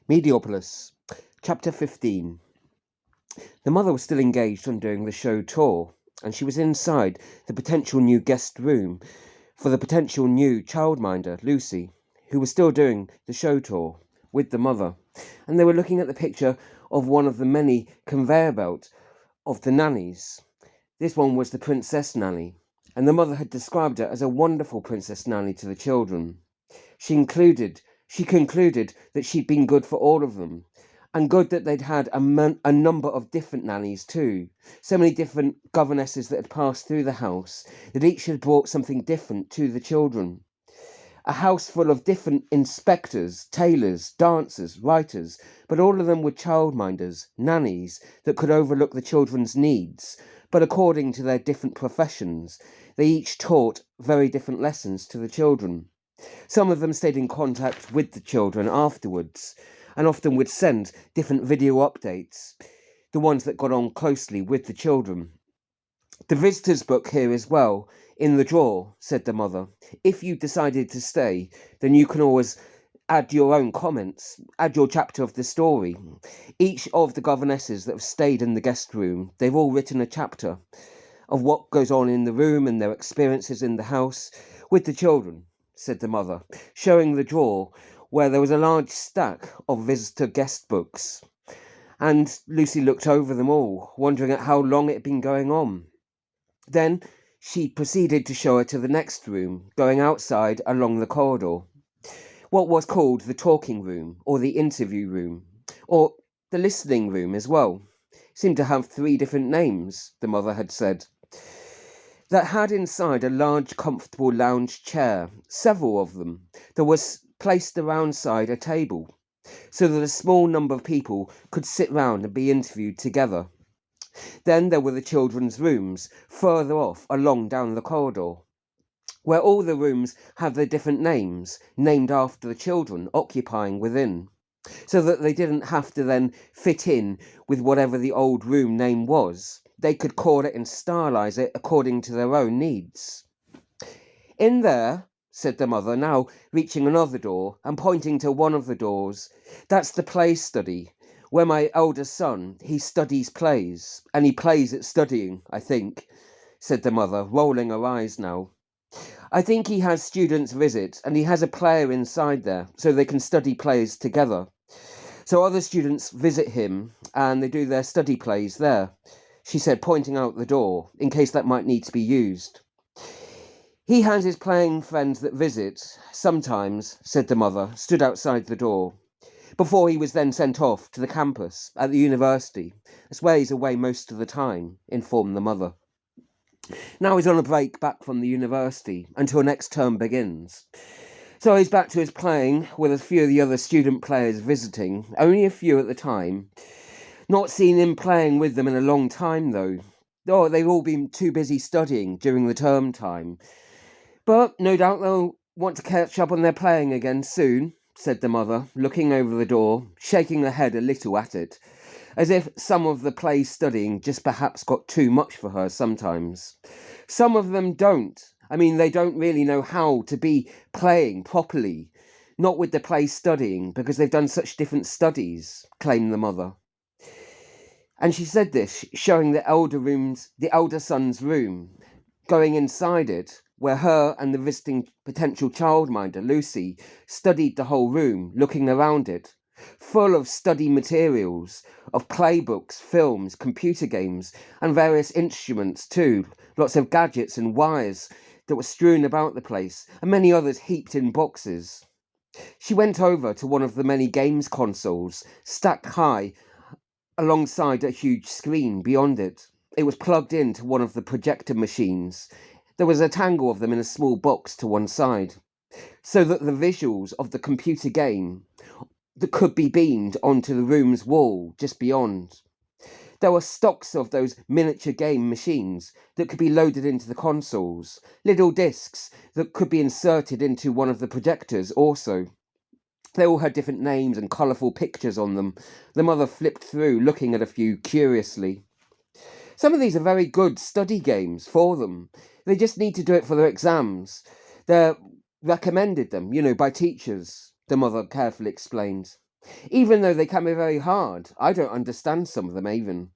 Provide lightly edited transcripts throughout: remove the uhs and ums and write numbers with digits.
Mediopolis, Chapter 15. The mother was still engaged on doing the show tour, and she was inside the potential new guest room for the potential new childminder, Lucy, who was still doing the show tour with the mother. And they were looking at the picture of one of the many conveyor belts of the nannies. This one was the Princess Nanny, and the mother had described her as a wonderful Princess Nanny to the children. She concluded that she'd been good for all of them, and good that they'd had a number of different nannies too. So many different governesses that had passed through the house, that each had brought something different to the children. A house full of different inspectors, tailors, dancers, writers, but all of them were childminders, nannies, that could overlook the children's needs, but according to their different professions, they each taught very different lessons to the children. Some of them stayed in contact with the children afterwards, and often would send different video updates, the ones that got on closely with the children. The visitor's book here as well, in the drawer, said the mother. If you decided to stay, then you can always add your own comments, add your chapter of the story. Each of the governesses that have stayed in the guest room, they've all written a chapter of what goes on in the room and their experiences in the house with the children, said the mother, showing the drawer where there was a large stack of visitor guest books. And Lucy looked over them all, wondering at how long it had been going on. Then she proceeded to show her to the next room, going outside along the corridor. What was called the talking room, or the interview room, or the listening room as well. Seemed to have 3 different names, the mother had said. That had inside a large comfortable lounge chair, several of them, that was placed around side a table, so that a small number of people could sit round and be interviewed together. Then there were the children's rooms, further off along down the corridor, where all the rooms have their different names, named after the children occupying within, so that they didn't have to then fit in with whatever the old room name was. They could call it and stylise it according to their own needs. In there, said the mother, now reaching another door and pointing to one of the doors, that's the play study, where my elder son, he studies plays, and he plays at studying, I think, said the mother, rolling her eyes now. I think he has students visit, and he has a player inside there, so they can study plays together. So other students visit him, and they do their study plays there, she said, pointing out the door, in case that might need to be used. He has his playing friends that visit, sometimes, said the mother, stood outside the door, before he was then sent off to the campus at the university. That's where he's away most of the time, informed the mother. Now he's on a break back from the university until next term begins. So he's back to his playing with a few of the other student players visiting, only a few at the time. Not seen him playing with them in a long time though. Oh, they've all been too busy studying during the term time. But no doubt they'll want to catch up on their playing again soon, said the mother, looking over the door, shaking her head a little at it, as if some of the play studying just perhaps got too much for her sometimes. Some of them don't. I mean, they don't really know how to be playing properly, not with the play studying, because they've done such different studies, claimed the mother. And she said this, showing the elder son's room, going inside it, where her and the visiting potential childminder, Lucy, studied the whole room, looking around it, full of study materials, of playbooks, films, computer games, and various instruments too, lots of gadgets and wires that were strewn about the place, and many others heaped in boxes. She went over to one of the many games consoles, stacked high alongside a huge screen beyond it. It was plugged into one of the projector machines. There was a tangle of them in a small box to one side, so that the visuals of the computer game that could be beamed onto the room's wall just beyond. There were stocks of those miniature game machines that could be loaded into the consoles, little discs that could be inserted into one of the projectors also. They all had different names and colourful pictures on them. The mother flipped through, looking at a few curiously. Some of these are very good study games for them. They just need to do it for their exams. They're recommended them, by teachers, the mother carefully explained. Even though they can be very hard. I don't understand some of them even.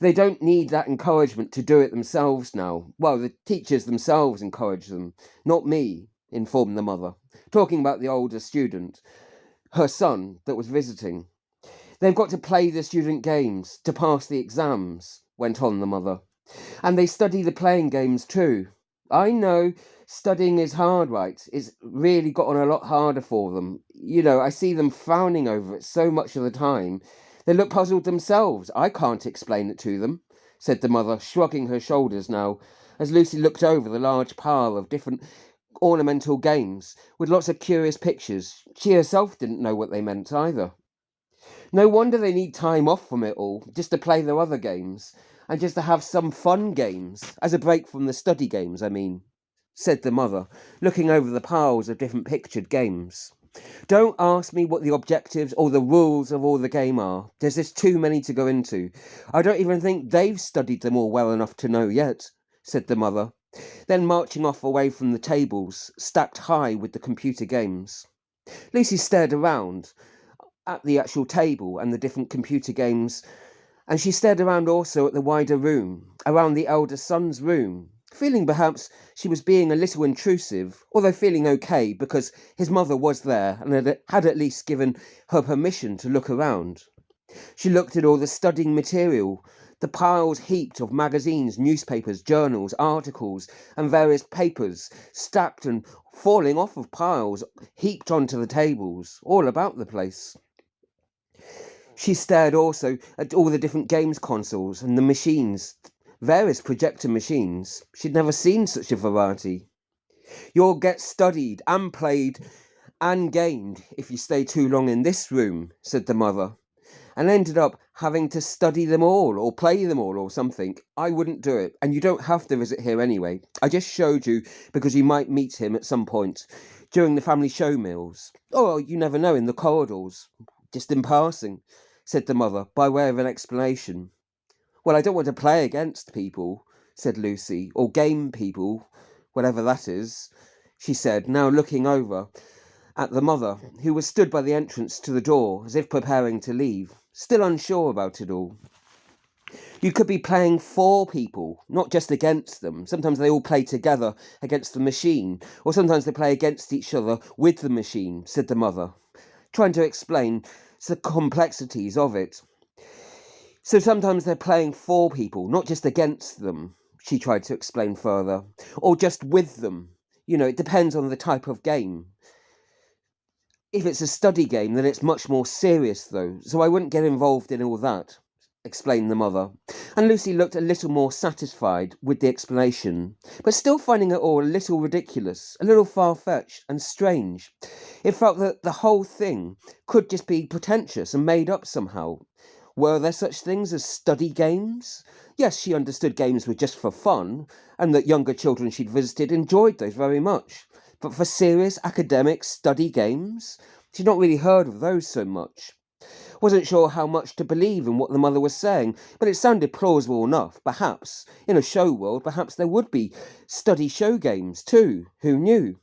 They don't need that encouragement to do it themselves now. Well, the teachers themselves encourage them, not me, informed the mother, talking about the older student, her son, that was visiting. They've got to play the student games to pass the exams, went on the mother. And they study the playing games too. I know studying is hard, right? It's really gotten a lot harder for them. I see them frowning over it so much of the time. They look puzzled themselves. I can't explain it to them, said the mother, shrugging her shoulders now, as Lucy looked over the large pile of different ornamental games with lots of curious pictures. She herself didn't know what they meant either. No wonder they need time off from it all, just to play their other games, and just to have some fun games, as a break from the study games, I mean, said the mother, looking over the piles of different pictured games. Don't ask me what the objectives or the rules of all the game are. There's just too many to go into. I don't even think they've studied them all well enough to know yet, said the mother, then marching off away from the tables, stacked high with the computer games. Lucy stared around at the actual table and the different computer games, and she stared around also at the wider room, around the elder son's room, feeling perhaps she was being a little intrusive, although feeling okay because his mother was there and had at least given her permission to look around. She looked at all the studying material, the piles heaped of magazines, newspapers, journals, articles, and various papers, stacked and falling off of piles, heaped onto the tables, all about the place. She stared also at all the different games consoles and the machines, various projector machines. She'd never seen such a variety. You'll get studied and played and gamed if you stay too long in this room, said the mother, and ended up having to study them all or play them all or something. I wouldn't do it, and you don't have to visit here anyway. I just showed you because you might meet him at some point during the family show meals. Or you never know, in the corridors, just in passing, said the mother, by way of an explanation. Well, I don't want to play against people, said Lucy, or game people, whatever that is, she said, now looking over at the mother, who was stood by the entrance to the door, as if preparing to leave, still unsure about it all. You could be playing for people, not just against them. Sometimes they all play together against the machine, or sometimes they play against each other with the machine, said the mother, trying to explain the complexities of it. So sometimes they're playing for people, not just against them, she tried to explain further, or just with them. It depends on the type of game. If it's a study game, then it's much more serious, though, so I wouldn't get involved in all that, explained the mother. And Lucy looked a little more satisfied with the explanation, but still finding it all a little ridiculous, a little far-fetched and strange. It felt that the whole thing could just be pretentious and made up somehow. Were there such things as study games? Yes, she understood games were just for fun, and that younger children she'd visited enjoyed those very much. But for serious academic study games? She'd not really heard of those so much. Wasn't sure how much to believe in what the mother was saying, but it sounded plausible enough. Perhaps, in a show world, perhaps there would be study show games too. Who knew?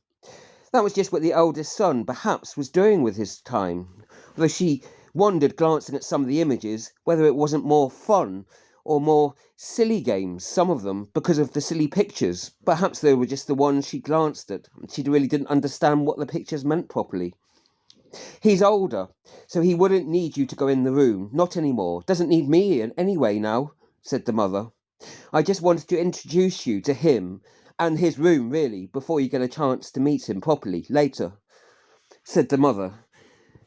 That was just what the eldest son, perhaps, was doing with his time. Although she wondered, glancing at some of the images, whether it wasn't more fun or more silly games, some of them, because of the silly pictures. Perhaps they were just the ones she glanced at. She really didn't understand what the pictures meant properly. He's older, so he wouldn't need you to go in the room. Not anymore. Doesn't need me in anyway now, said the mother. I just wanted to introduce you to him and his room, really, before you get a chance to meet him properly later, said the mother,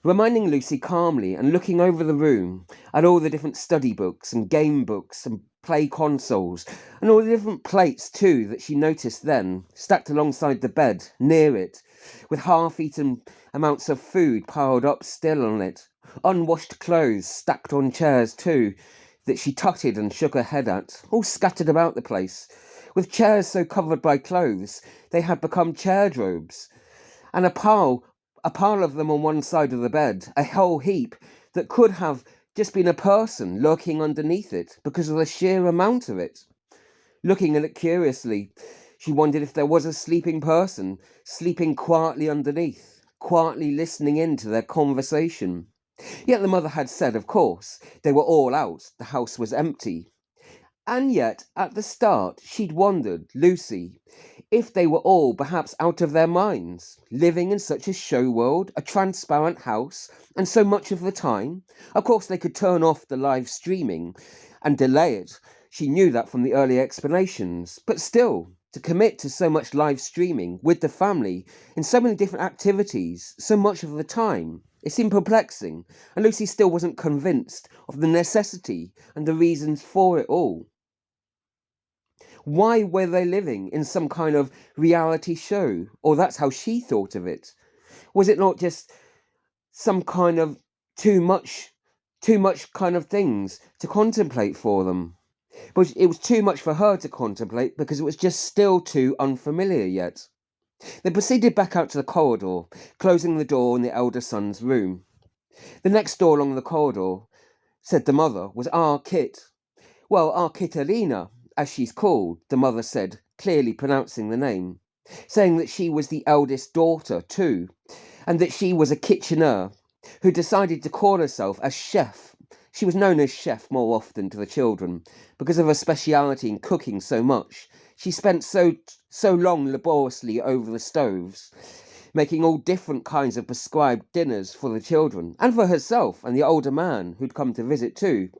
reminding Lucy calmly and looking over the room at all the different study books and game books and play consoles and all the different plates too that she noticed then, stacked alongside the bed, near it, with half-eaten amounts of food piled up still on it, unwashed clothes stacked on chairs too, that she tutted and shook her head at, all scattered about the place, with chairs so covered by clothes they had become chairdrobes, and a pile of them on one side of the bed, a whole heap that could have just been a person lurking underneath it because of the sheer amount of it. Looking at it curiously, she wondered if there was a sleeping person sleeping quietly underneath, quietly listening in to their conversation. Yet the mother had said, of course, they were all out, the house was empty. And yet, at the start, she'd wondered, Lucy, if they were all perhaps out of their minds, living in such a show world, a transparent house, and so much of the time. Of course, they could turn off the live streaming and delay it. She knew that from the early explanations. But still, to commit to so much live streaming with the family in so many different activities, so much of the time, it seemed perplexing, and Lucy still wasn't convinced of the necessity and the reasons for it all. Why were they living in some kind of reality show? Or that's how she thought of it. Was it not just some kind of too much kind of things to contemplate for them? But it was too much for her to contemplate because it was just still too unfamiliar yet. They proceeded back out to the corridor, closing the door in the elder son's room. The next door along the corridor, said the mother, was our Kit. Well, our Kitterina, as she's called, the mother said, clearly pronouncing the name, saying that she was the eldest daughter too, and that she was a kitchener who decided to call herself a chef. She was known as chef more often to the children because of her speciality in cooking so much. She spent so long laboriously over the stoves, making all different kinds of prescribed dinners for the children, and for herself and the older man who'd come to visit too.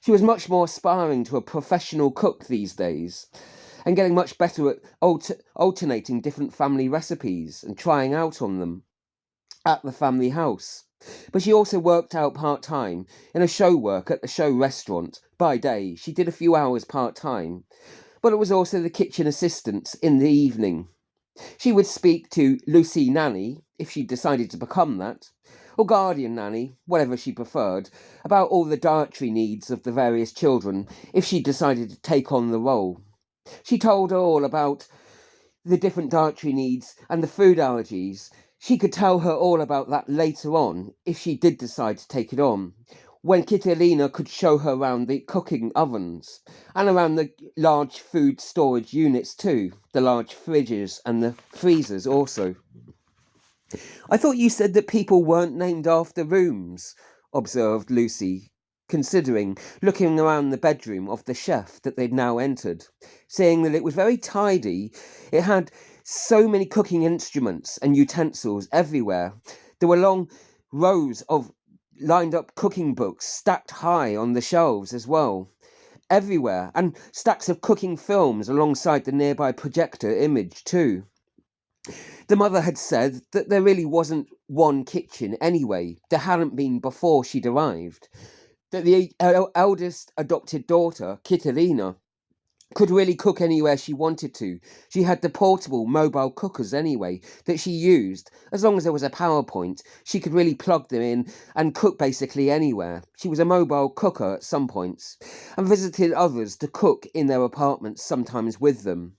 She was much more aspiring to a professional cook these days, and getting much better at alternating different family recipes and trying out on them at the family house. But she also worked out part-time in a show work at the show restaurant. By day, she did a few hours part-time, but it was also the kitchen assistant in the evening. She would speak to Lucy Nanny, if she decided to become that, or guardian nanny, whatever she preferred, about all the dietary needs of the various children, if she decided to take on the role. She told her all about the different dietary needs and the food allergies. She could tell her all about that later on, if she did decide to take it on, when Kitterina could show her around the cooking ovens, and around the large food storage units too, the large fridges and the freezers also. I thought you said that people weren't named after rooms, observed Lucy, considering, looking around the bedroom of the chef that they'd now entered, seeing that it was very tidy. It had so many cooking instruments and utensils everywhere. There were long rows of lined up cooking books stacked high on the shelves as well, everywhere, and stacks of cooking films alongside the nearby projector image too. The mother had said that there really wasn't one kitchen anyway. There hadn't been before she'd arrived. That the eldest adopted daughter, Kitterina, could really cook anywhere she wanted to. She had the portable mobile cookers anyway that she used. As long as there was a power point, she could really plug them in and cook basically anywhere. She was a mobile cooker at some points, and visited others to cook in their apartments, sometimes with them.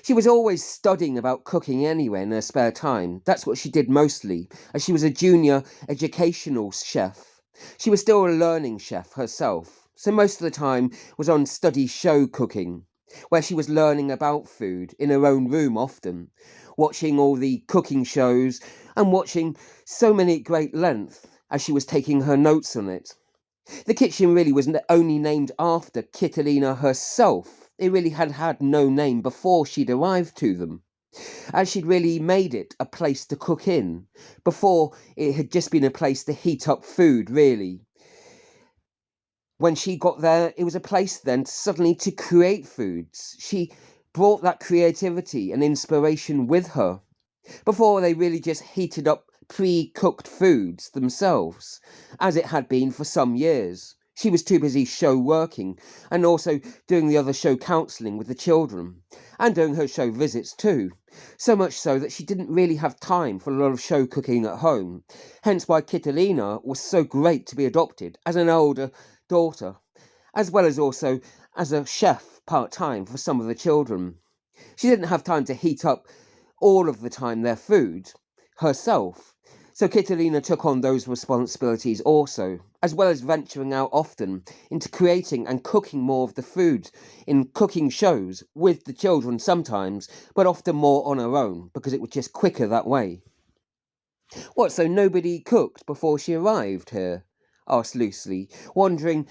She was always studying about cooking anyway in her spare time. That's what she did mostly, as she was a junior educational chef. She was still a learning chef herself, so most of the time was on study show cooking, where she was learning about food in her own room often, watching all the cooking shows and watching so many at great length as she was taking her notes on it. The kitchen really was only named after Kitterina herself. It really had had no name before she'd arrived to them, as she'd really made it a place to cook in. Before, it had just been a place to heat up food, really. When she got there, it was a place then suddenly to create foods. She brought that creativity and inspiration with her. Before, they really just heated up pre-cooked foods themselves, as it had been for some years. She was too busy show working, and also doing the other show counselling with the children, and doing her show visits too. So much so that she didn't really have time for a lot of show cooking at home. Hence why Kitterina was so great to be adopted as an older daughter, as well as also as a chef part-time for some of the children. She didn't have time to heat up all of the time their food herself. So Kitterina took on those responsibilities also, as well as venturing out often into creating and cooking more of the food in cooking shows with the children sometimes, but often more on her own, because it was just quicker that way. What, so nobody cooked before she arrived here? asked Lucy, wondering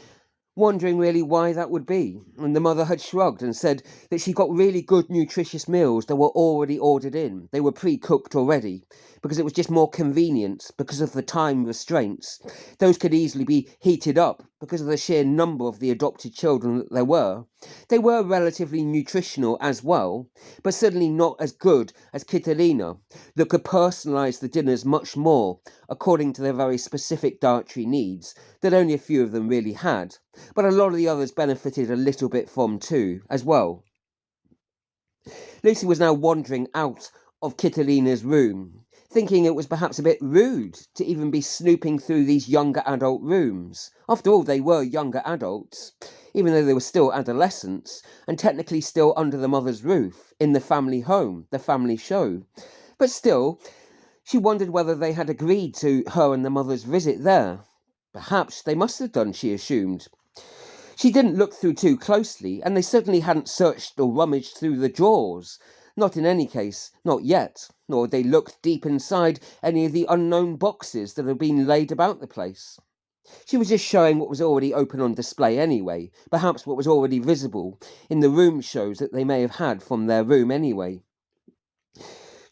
really why that would be. And the mother had shrugged and said that she got really good nutritious meals that were already ordered in. They were pre-cooked already, because it was just more convenient because of the time restraints. Those could easily be heated up because of the sheer number of the adopted children that there were. They were relatively nutritional as well, but certainly not as good as Kitolina, that could personalise the dinners much more according to their very specific dietary needs that only a few of them really had, but a lot of the others benefited a little bit from too, as well. Lucy was now wandering out of Kitolina's room, thinking it was perhaps a bit rude to even be snooping through these younger adult rooms. After all, they were younger adults, even though they were still adolescents, and technically still under the mother's roof, in the family home, the family show. But still, she wondered whether they had agreed to her and the mother's visit there. Perhaps they must have done, she assumed. She didn't look through too closely, and they certainly hadn't searched or rummaged through the drawers. Not in any case, not yet, nor had they looked deep inside any of the unknown boxes that had been laid about the place. She was just showing what was already open on display anyway, perhaps what was already visible in the room shows that they may have had from their room anyway.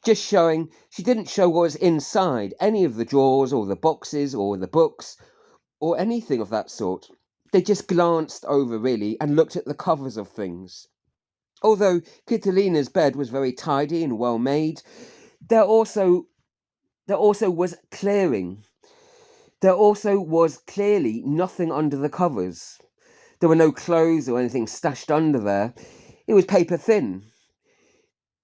Just showing, she didn't show what was inside any of the drawers or the boxes or the books or anything of that sort. They just glanced over really and looked at the covers of things. Although Kitolina's bed was very tidy and well made, there also was clearly nothing under the covers. There were no clothes or anything stashed under there. It was paper thin.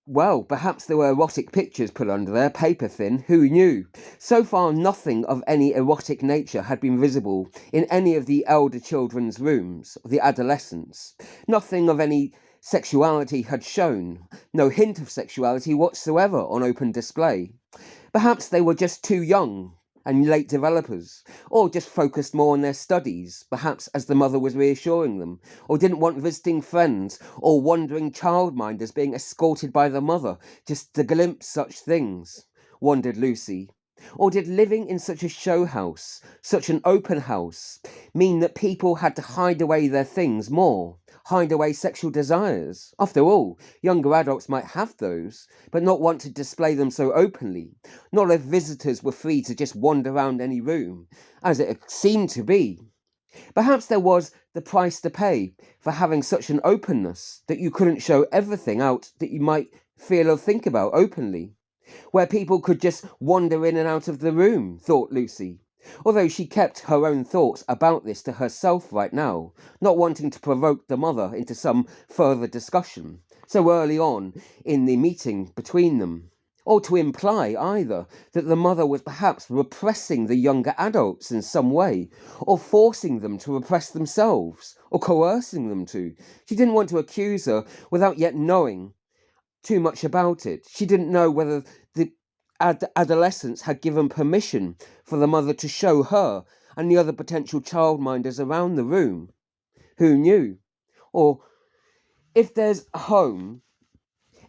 Well, perhaps there were erotic pictures put under there, paper thin, who knew? So far nothing of any erotic nature had been visible in any of the elder children's rooms, the adolescents. Nothing of any sexuality had shown, no hint of sexuality whatsoever on open display. Perhaps they were just too young and late developers, or just focused more on their studies, perhaps as the mother was reassuring them, or didn't want visiting friends or wandering childminders being escorted by the mother just to glimpse such things, wondered Lucy. Or did living in such a show house, such an open house, mean that people had to hide away their things more, hide away sexual desires? After all, younger adults might have those, but not want to display them so openly, not if visitors were free to just wander around any room, as it seemed to be. Perhaps there was the price to pay for having such an openness that you couldn't show everything out that you might feel or think about openly, where people could just wander in and out of the room, thought Lucy, although she kept her own thoughts about this to herself right now, not wanting to provoke the mother into some further discussion so early on in the meeting between them, or to imply either that the mother was perhaps repressing the younger adults in some way, or forcing them to repress themselves, or coercing them to. She didn't want to accuse her without yet knowing too much about it. She didn't know whether the adolescents had given permission for the mother to show her and the other potential childminders around the room. Who knew? Or, if they're home,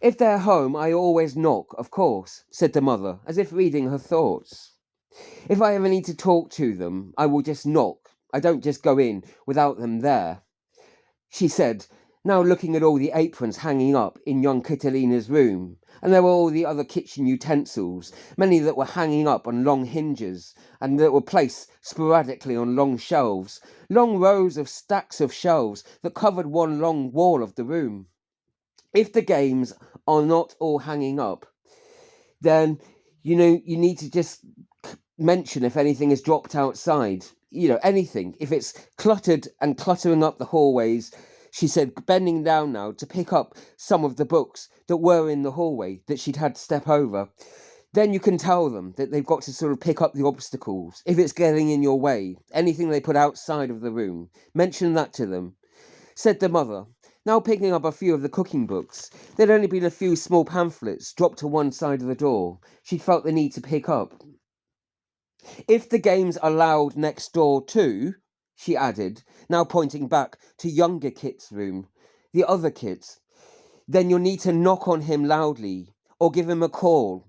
I always knock, of course, said the mother, as if reading her thoughts. If I ever need to talk to them, I will just knock. I don't just go in without them there, she said, now looking at all the aprons hanging up in young Kitolina's room, and there were all the other kitchen utensils, many that were hanging up on long hinges, and that were placed sporadically on long shelves, long rows of stacks of shelves that covered one long wall of the room. If the games are not all hanging up, then, you need to just mention if anything is dropped outside, anything. If it's cluttered and cluttering up the hallways, she said, bending down now to pick up some of the books that were in the hallway that she'd had to step over, then you can tell them that they've got to sort of pick up the obstacles. If it's getting in your way, anything they put outside of the room, mention that to them, said the mother, now picking up a few of the cooking books. There'd only been a few small pamphlets dropped to one side of the door. She felt the need to pick up. If the games are loud next door too, she added, now pointing back to younger Kit's room, the other Kit's, then you'll need to knock on him loudly or give him a call,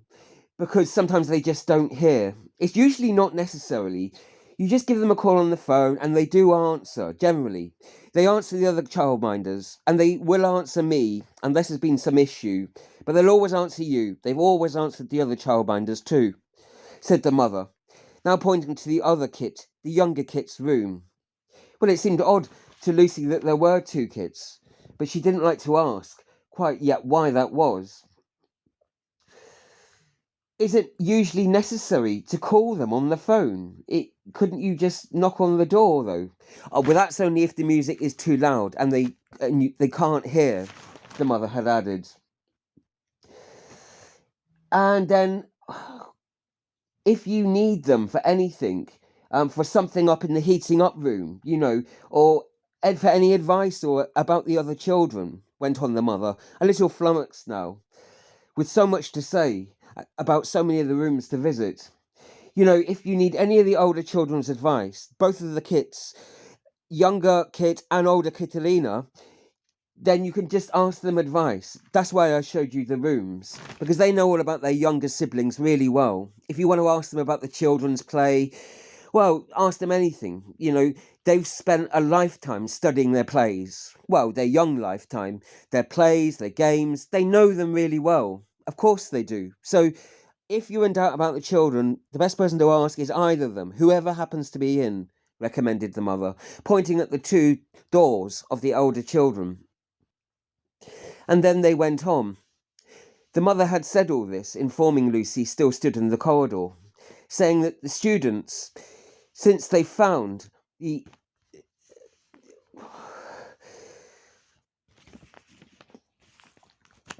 because sometimes they just don't hear. It's usually not necessarily, You just give them a call on the phone and they do answer, generally. They answer the other childminders and they will answer me unless there's been some issue. But they'll always answer you. They've always answered the other childminders too, said the mother, now pointing to the other kit, the younger kit's room. Well, it seemed odd to Lucy that there were two kits, but she didn't like to ask quite yet why that was. Is it usually necessary to call them on the phone? Couldn't you just knock on the door though? Oh, well, that's only if the music is too loud and they can't hear, the mother had added. And then, if you need them for anything, for something up in the heating up room, or for any advice or about the other children, went on the mother, a little flummoxed now, with so much to say about so many of the rooms to visit. If you need any of the older children's advice, both of the kits, younger Kit and older Kitalina, then you can just ask them advice. That's why I showed you the rooms, because they know all about their younger siblings really well. If you want to ask them about the children's play, well, ask them anything. They've spent a lifetime studying their plays. Well, their young lifetime, their plays, their games, they know them really well. Of course they do. So if you're in doubt about the children, the best person to ask is either of them, whoever happens to be in, recommended the mother, pointing at the two doors of the older children. And then they went on. The mother had said all this, informing Lucy still stood in the corridor, saying that the students, since they found the